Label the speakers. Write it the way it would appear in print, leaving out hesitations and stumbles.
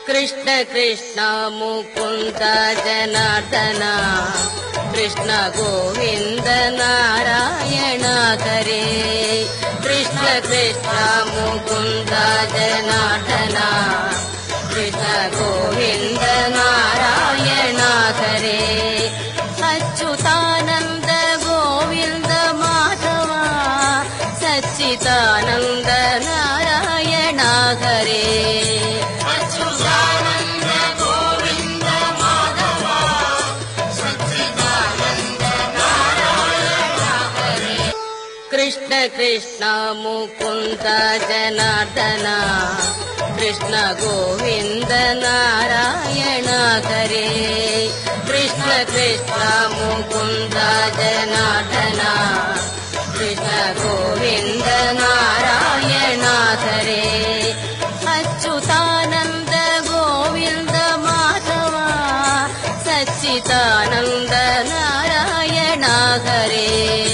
Speaker 1: Krishna Krishna Mukund Janardan Krishna Govind Narayana Hare Krishna Krishna Mukund Janardan Krishna Govind Narayana Hare Achyutanand Govind Madhava Sachchidanand Narayana Hare Krishna Krishna Mukund Janardan Krishna Govind Narayana Hare Krishna Krishna Mukund Janardan Krishna Govind Narayana Hare Achyutanand Govind Madhava Sachchidanand Narayana Hare